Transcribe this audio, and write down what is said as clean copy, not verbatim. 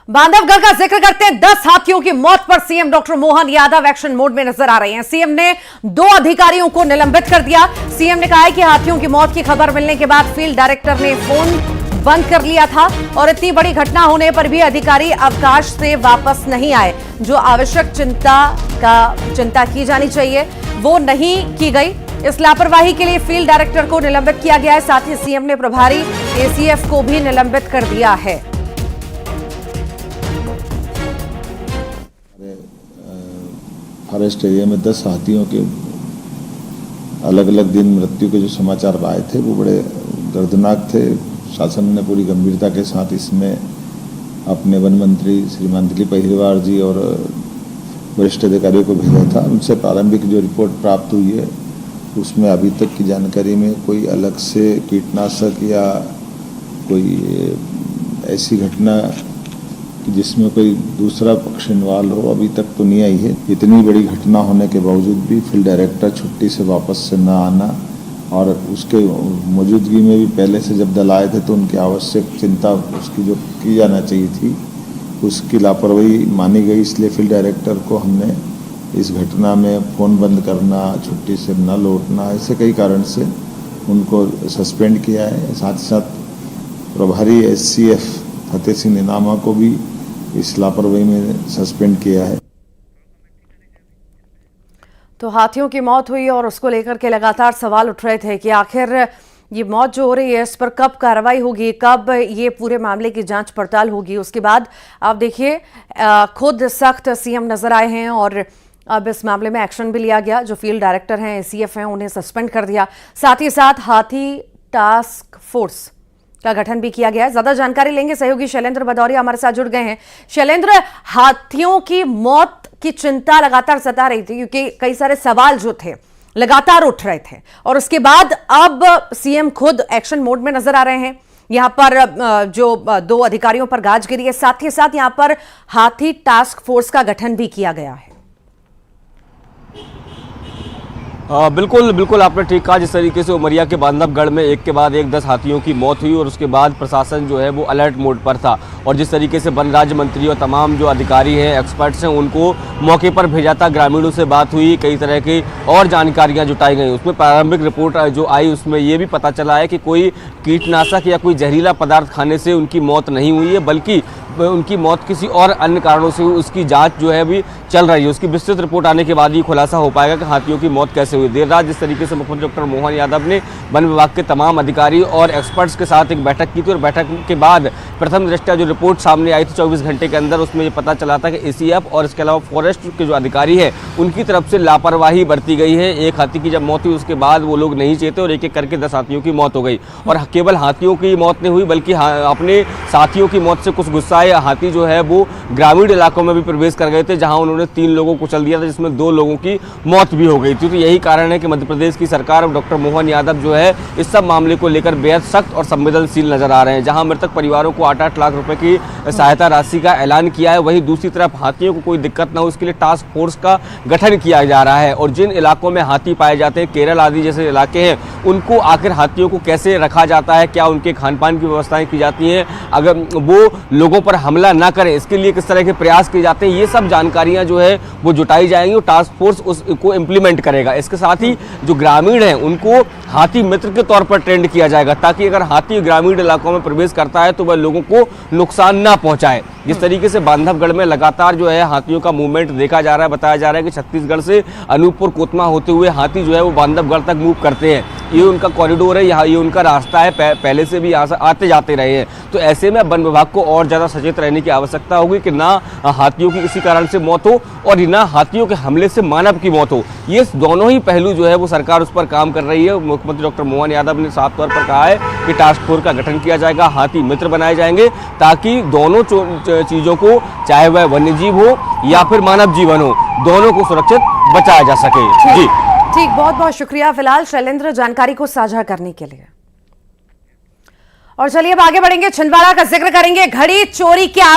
बांधवगढ़ का जिक्र करते हैं। 10 हाथियों की मौत पर CM doctor Mohan Yadav action mode में नजर आ रहे हैं। सीएम ने 2 अधिकारियों को निलंबित कर दिया। सीएम ने कहा है कि हाथियों की मौत की खबर मिलने के बाद फील्ड डायरेक्टर ने फोन बंद कर लिया था और इतनी बड़ी घटना होने पर भी अधिकारी अवकाश से वापस नहीं आए। जो आवश्यक चिंता की जानी चाहिए वो नहीं की गई। इस लापरवाही के लिए फील्ड डायरेक्टर को निलंबित किया गया है। साथ ही सीएम ने प्रभारी एसीएफ को भी निलंबित कर दिया है। फॉरेस्ट एरिया में 10 हाथियों के अलग अलग दिन मृत्यु के जो समाचार आए थे वो बड़े दर्दनाक थे। शासन ने पूरी गंभीरता के साथ इसमें अपने वन मंत्री श्रीमान दिलीप अहिरवार जी और वरिष्ठ अधिकारियों को भेजा था। उनसे प्रारंभिक जो रिपोर्ट प्राप्त हुई है उसमें अभी तक की जानकारी में कोई अलग से कीटनाशक या कोई ऐसी घटना जिसमें कोई दूसरा पक्ष इन्वॉल्व हो अभी तक तो नहीं आई है। इतनी बड़ी घटना होने के बावजूद भी फील्ड डायरेक्टर छुट्टी से वापस से न आना और उसके मौजूदगी में भी पहले से जब दल आए थे तो उनकी आवश्यक चिंता उसकी जो की जाना चाहिए थी उसकी लापरवाही मानी गई। इसलिए फील्ड डायरेक्टर को हमने इस घटना में फ़ोन बंद करना, छुट्टी से न लौटना, ऐसे कई कारण से उनको सस्पेंड किया है। साथ ही साथ प्रभारी एसीएफ फतेह सिंह निनामा को भी इस लापरवाही में सस्पेंड किया है। तो हाथियों की मौत हुई और उसको लेकर के लगातार सवाल उठ रहे थे कि आखिर ये मौत जो हो रही है इस पर कब कार्रवाई होगी, कब ये पूरे मामले की जांच पड़ताल होगी। उसके बाद आप देखिए खुद सख्त सीएम नजर आए हैं और अब इस मामले में एक्शन भी लिया गया। जो फील्ड डायरेक्टर हैं, एसीएफ हैं, उन्हें सस्पेंड कर दिया। साथ ही साथ हाथी टास्क फोर्स का गठन भी किया गया है। ज्यादा जानकारी लेंगे, सहयोगी शैलेंद्र भदौरिया हमारे साथ जुड़ गए हैं। शैलेंद्र, हाथियों की मौत की चिंता लगातार सता रही थी क्योंकि कई सारे सवाल जो थे लगातार उठ रहे थे और उसके बाद अब सीएम खुद एक्शन मोड में नजर आ रहे हैं। यहां पर जो 2 अधिकारियों पर गाज गिरी है, साथ ही साथ यहां पर हाथी टास्क फोर्स का गठन भी किया गया है। बिल्कुल आपने ठीक कहा। जिस तरीके से उमरिया के बांधवगढ़ में एक के बाद एक 10 हाथियों की मौत हुई और उसके बाद प्रशासन जो है वो अलर्ट मोड पर था और जिस तरीके से वन राज्य मंत्री और तमाम जो अधिकारी हैं, एक्सपर्ट्स हैं, उनको मौके पर भेजा था। ग्रामीणों से बात हुई, कई तरह की और जानकारियां जुटाई गई। उसमें प्रारंभिक रिपोर्ट जो आई उसमें ये भी पता चला है कि कोई कीटनाशक या कोई जहरीला पदार्थ खाने से उनकी मौत नहीं हुई है, बल्कि उनकी मौत किसी और अन्य कारणों से हुई। उसकी जांच जो है अभी चल रही है। उसकी विस्तृत रिपोर्ट आने के बाद ही खुलासा हो पाएगा कि हाथियों की मौत कैसे हुई। देर रात जिस तरीके से मुख्यमंत्री डॉक्टर मोहन यादव ने वन विभाग के तमाम अधिकारी और एक्सपर्ट्स के साथ एक बैठक की थी और बैठक के बाद प्रथम दृष्टया जो रिपोर्ट सामने आई थी 24 घंटे के अंदर, उसमें ये पता चला था कि एसीएफ और इसके अलावा फॉरेस्ट के जो अधिकारी हैं उनकी तरफ से लापरवाही बरती गई है। एक हाथी की जब मौत हुई उसके बाद वो लोग नहीं चेते और एक एक करके 10 हाथियों की मौत हो गई। और केवल हाथियों की मौत नहीं हुई बल्कि अपने साथियों की मौत से कुछ गुस्साए हाथी जो है वो ग्रामीण इलाकों में भी प्रवेश कर गए थे, जहां उन्होंने 3 लोगों को कुचल दिया था, जिसमें 2 लोगों की मौत भी हो गई थी। तो यही कारण है कि मध्य प्रदेश की सरकार और डॉक्टर मोहन यादव जो है इस सब मामले को लेकर बेहद सख्त और संवेदनशील नजर आ रहे हैं। जहां मृतक परिवारों को 8-8 लाख रुपए की सहायता राशि का ऐलान किया है, वहीं दूसरी तरफ हाथियों को कोई दिक्कत न हो इसके लिए टास्क फोर्स का गठन किया जा रहा है। और जिन इलाकों में हाथी पाए जाते हैं, केरल आदि जैसे इलाके हैं, उनको आखिर हाथियों को कैसे रखा जाता है, क्या उनके खान पान की व्यवस्थाएं की जाती हैं, अगर वो लोगों पर हमला ना करें इसके लिए किस तरह के प्रयास किए जाते हैं, ये सब जानकारियां जो है वो जुटाई जाएंगी और टास्क फोर्स उसको इम्प्लीमेंट करेगा। इसके साथ ही जो ग्रामीण हैं उनको हाथी मित्र के तौर पर ट्रेंड किया जाएगा ताकि अगर हाथी ग्रामीण इलाकों में प्रवेश करता है तो वह लोगों को नुकसान ना पहुंचाए। जिस तरीके से बांधवगढ़ में लगातार जो है हाथियों का मूवमेंट देखा जा रहा है, बताया जा रहा है कि छत्तीसगढ़ से अनूपपुर कोतमा होते हुए हाथी जो है वो बांधवगढ़ तक मूव करते हैं। ये उनका कॉरिडोर है, यहाँ ये उनका रास्ता है, पहले से भी यहाँ से आते जाते रहे हैं। तो ऐसे में वन विभाग को और ज़्यादा सचेत रहने की आवश्यकता होगी कि ना हाथियों की किसी कारण से मौत हो और ना हाथियों के हमले से मानव की मौत हो। ये दोनों ही पहलू जो है वो सरकार उस पर काम कर रही है। मुख्यमंत्री डॉक्टर मोहन यादव ने साफ तौर पर कहा है कि टास्क फोर्स का गठन किया जाएगा, हाथी मित्र बनाए जाएंगे ताकि दोनों चीज़ों को, चाहे वह वन्यजीव हो या फिर मानव जीवन हो, दोनों को सुरक्षित बचाया जा सके। जी ठीक, बहुत बहुत शुक्रिया फिलहाल शैलेंद्र जानकारी को साझा करने के लिए। और चलिए अब आगे बढ़ेंगे, छिंदवाड़ा का जिक्र करेंगे। घड़ी चोरी के आरोप